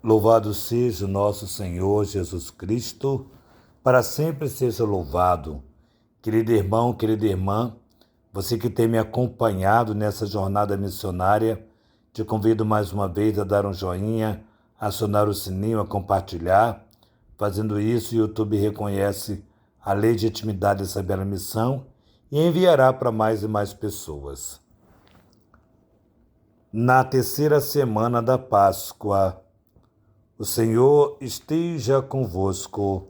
Louvado seja o nosso Senhor Jesus Cristo, para sempre seja louvado. Querido irmão, querida irmã, você que tem me acompanhado nessa jornada missionária, te convido mais uma vez a dar um joinha, a acionar o sininho, a compartilhar. Fazendo isso, o YouTube reconhece a legitimidade dessa bela missão e enviará para mais e mais pessoas. Na terceira semana da Páscoa, o Senhor esteja convosco,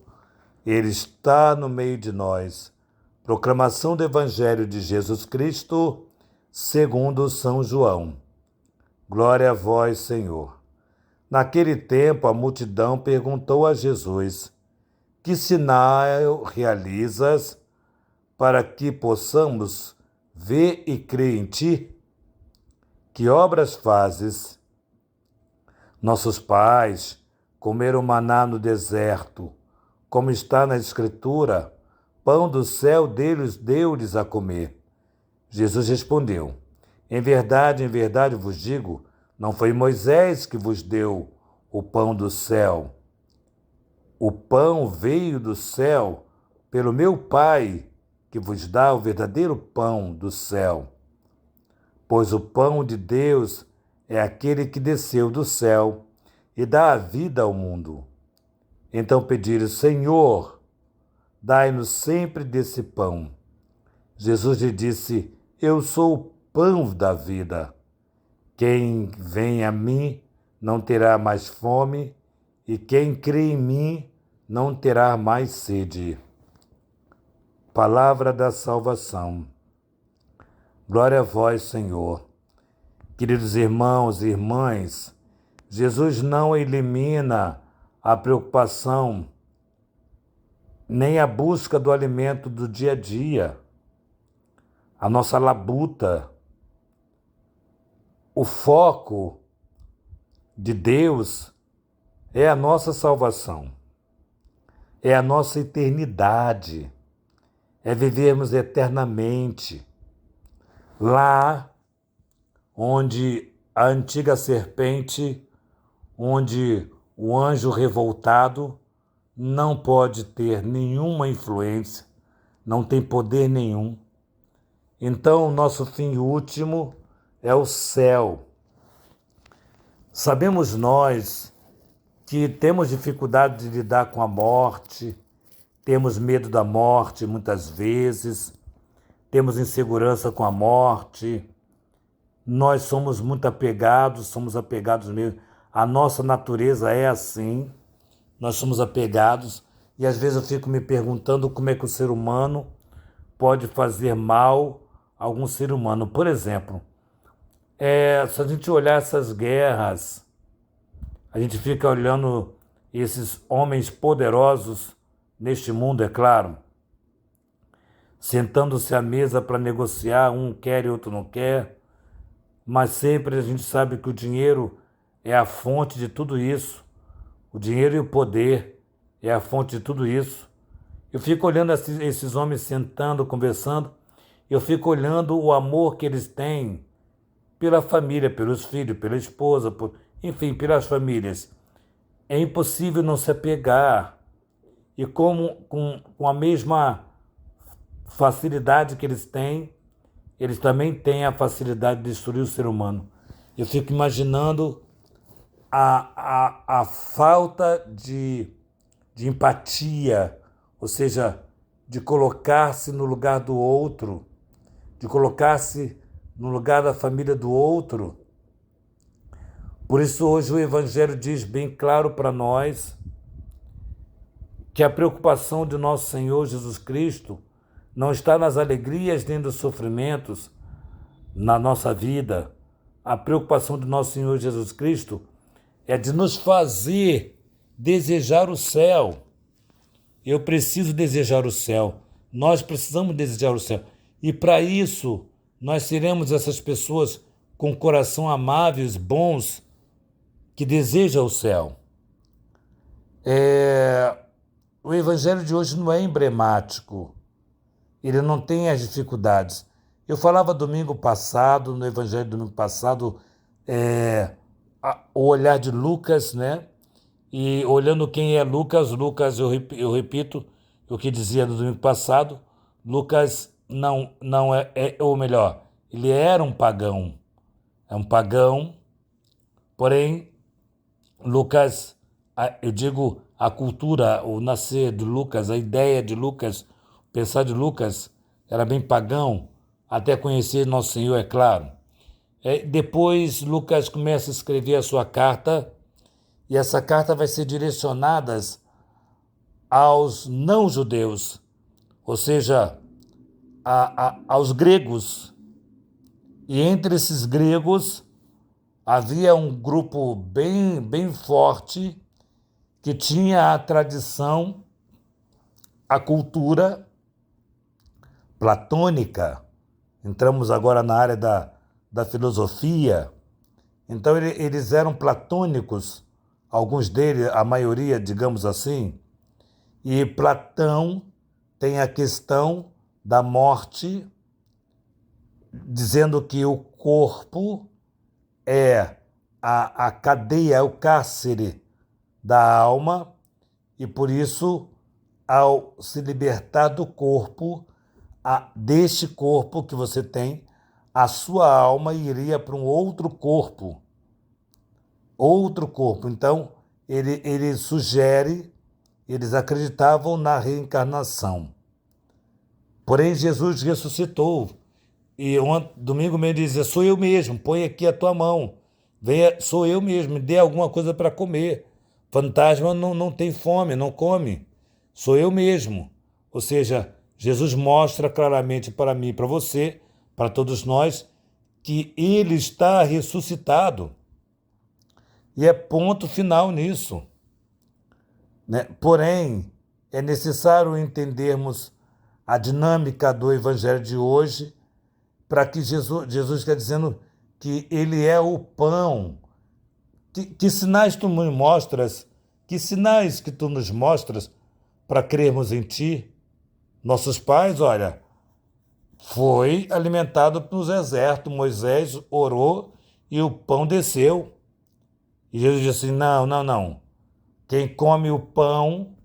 Ele está no meio de nós. Proclamação do Evangelho de Jesus Cristo, segundo São João. Glória a vós, Senhor. Naquele tempo, a multidão perguntou a Jesus: que sinal realizas para que possamos ver e crer em ti? Que obras fazes? Nossos pais comeram maná no deserto, como está na Escritura, pão do céu deu-lhes a comer. Jesus respondeu: em verdade vos digo, não foi Moisés que vos deu o pão do céu. O pão veio do céu pelo meu Pai, que vos dá o verdadeiro pão do céu. Pois o pão de Deus é aquele que desceu do céu e dá a vida ao mundo. Então pediram: Senhor, dai-nos sempre desse pão. Jesus lhe disse: eu sou o pão da vida. Quem vem a mim não terá mais fome, e quem crê em mim não terá mais sede. Palavra da salvação. Glória a vós, Senhor. Queridos irmãos e irmãs, Jesus não elimina a preocupação nem a busca do alimento do dia a dia, a nossa labuta. O foco de Deus é a nossa salvação, é a nossa eternidade, é vivermos eternamente lá onde a antiga serpente, onde o anjo revoltado não pode ter nenhuma influência, não tem poder nenhum. Então, o nosso fim último é o céu. Sabemos nós que temos dificuldade de lidar com a morte, temos medo da morte muitas vezes, temos insegurança com a morte. Nós somos muito apegados, somos apegados mesmo. A nossa natureza é assim, nós somos apegados. E às vezes eu fico me perguntando como é que o ser humano pode fazer mal a algum ser humano. Por exemplo, se a gente olhar essas guerras, a gente fica olhando esses homens poderosos neste mundo, é claro, sentando-se à mesa para negociar, um quer e outro não quer, mas sempre a gente sabe que o dinheiro é a fonte de tudo isso. O dinheiro e o poder é a fonte de tudo isso. Eu fico olhando esses homens sentando, conversando, eu fico olhando o amor que eles têm pela família, pelos filhos, pela esposa, enfim, pelas famílias. É impossível não se apegar. E como com a mesma facilidade que eles têm, eles também têm a facilidade de destruir o ser humano. Eu fico imaginando a falta de empatia, ou seja, de colocar-se no lugar do outro, de colocar-se no lugar da família do outro. Por isso hoje o Evangelho diz bem claro para nós que a preocupação de nosso Senhor Jesus Cristo não está nas alegrias nem nos sofrimentos na nossa vida. A preocupação de nosso Senhor Jesus Cristo é de nos fazer desejar o céu. Eu preciso desejar o céu. Nós precisamos desejar o céu. E para isso, nós seremos essas pessoas com coração amáveis, bons, que desejam o céu. O Evangelho de hoje não é emblemático. Ele não tem as dificuldades. Eu falava domingo passado, no Evangelho do domingo passado, o olhar de Lucas, né? E olhando quem é Lucas, eu repito o que dizia no domingo passado, Lucas não ou melhor, ele era um pagão. É um pagão, porém, Lucas, eu digo a cultura, o nascer de Lucas, a ideia de Lucas, o pensar de Lucas era bem pagão, até conhecer Nosso Senhor, é claro. Depois, Lucas começa a escrever a sua carta, e essa carta vai ser direcionada aos não-judeus, ou seja, aos gregos. E entre esses gregos havia um grupo bem forte que tinha a tradição, a cultura platônica. Entramos agora na área da filosofia. Então, eles eram platônicos, alguns deles, a maioria, digamos assim, e Platão tem a questão da morte, dizendo que o corpo é a cadeia, é o cárcere da alma, e por isso, ao se libertar do corpo, deste corpo que você tem, a sua alma iria para um outro corpo. Outro corpo. Então, ele sugere, eles acreditavam na reencarnação. Porém, Jesus ressuscitou. E domingo me dizia, sou eu mesmo, põe aqui a tua mão. Venha, sou eu mesmo, me dê alguma coisa para comer. Fantasma não tem fome, não come. Sou eu mesmo. Ou seja, Jesus mostra claramente para mim, para você, para todos nós, que ele está ressuscitado. E é ponto final nisso, né? Porém, é necessário entendermos a dinâmica do evangelho de hoje para que Jesus está dizendo que ele é o pão. Que sinais tu me mostras? Que sinais que tu nos mostras para crermos em ti? Nossos pais, olha, foi alimentado no deserto. Moisés orou e o pão desceu. E Jesus disse assim, não. Quem come o pão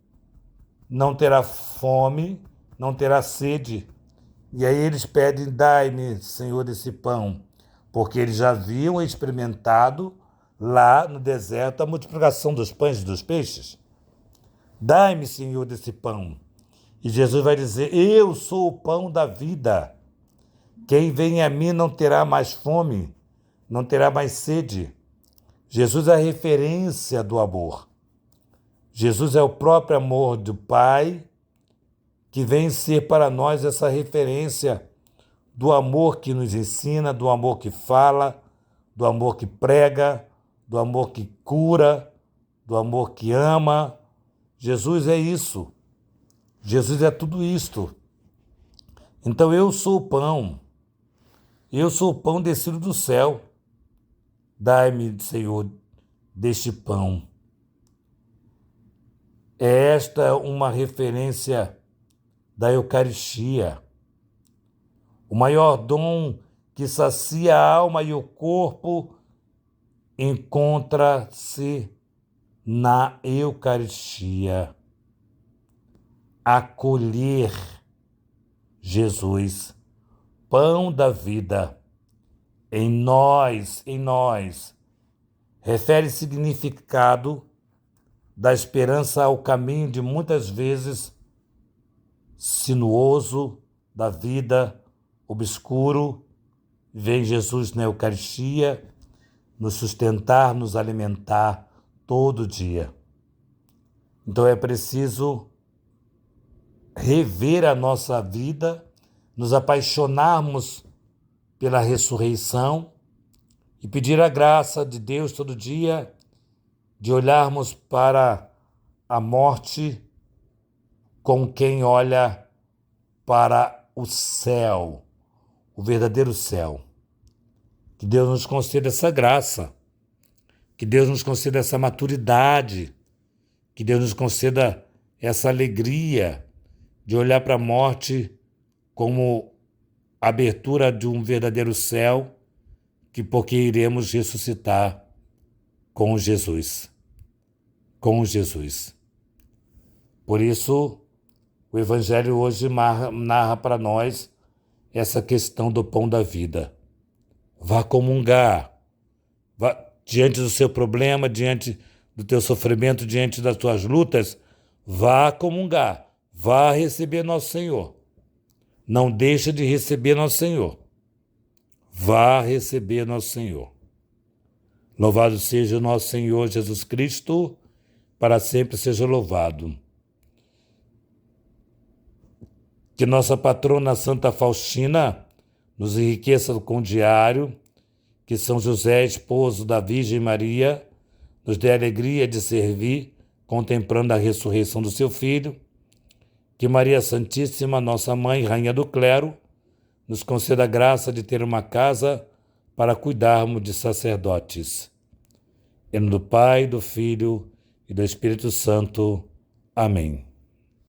não terá fome, não terá sede. E aí eles pedem, dai-me, Senhor, esse pão, porque eles já haviam experimentado lá no deserto a multiplicação dos pães e dos peixes. Dai-me, Senhor, desse pão. E Jesus vai dizer, eu sou o pão da vida. Quem vem a mim não terá mais fome, não terá mais sede. Jesus é a referência do amor. Jesus é o próprio amor do Pai, que vem ser para nós essa referência do amor que nos ensina, do amor que fala, do amor que prega, do amor que cura, do amor que ama. Jesus é isso. Jesus é tudo isto. Então eu sou o pão. Eu sou o pão descido do céu. Dai-me, Senhor, deste pão. É esta uma referência da Eucaristia. O maior dom que sacia a alma e o corpo encontra-se na Eucaristia. Acolher Jesus, pão da vida, em nós, refere significado da esperança ao caminho de muitas vezes sinuoso da vida, obscuro. Vem Jesus na Eucaristia nos sustentar, nos alimentar todo dia. Então é preciso rever a nossa vida, nos apaixonarmos pela ressurreição e pedir a graça de Deus todo dia de olharmos para a morte com quem olha para o céu, o verdadeiro céu. Que Deus nos conceda essa graça, que Deus nos conceda essa maturidade, que Deus nos conceda essa alegria de olhar para a morte como a abertura de um verdadeiro céu, porque iremos ressuscitar com Jesus. com Jesus. Por isso, o Evangelho hoje narra para nós essa questão do pão da vida. Vá comungar. Vá, diante do seu problema, diante do teu sofrimento, diante das tuas lutas, vá comungar. Vá receber nosso Senhor. Não deixe de receber nosso Senhor. Vá receber nosso Senhor. Louvado seja o nosso Senhor Jesus Cristo, para sempre seja louvado. Que nossa patrona Santa Faustina nos enriqueça com o diário, que São José, esposo da Virgem Maria, nos dê a alegria de servir, contemplando a ressurreição do seu Filho. Que Maria Santíssima, nossa Mãe, Rainha do Clero, nos conceda a graça de ter uma casa para cuidarmos de sacerdotes. Em nome do Pai, do Filho e do Espírito Santo. Amém.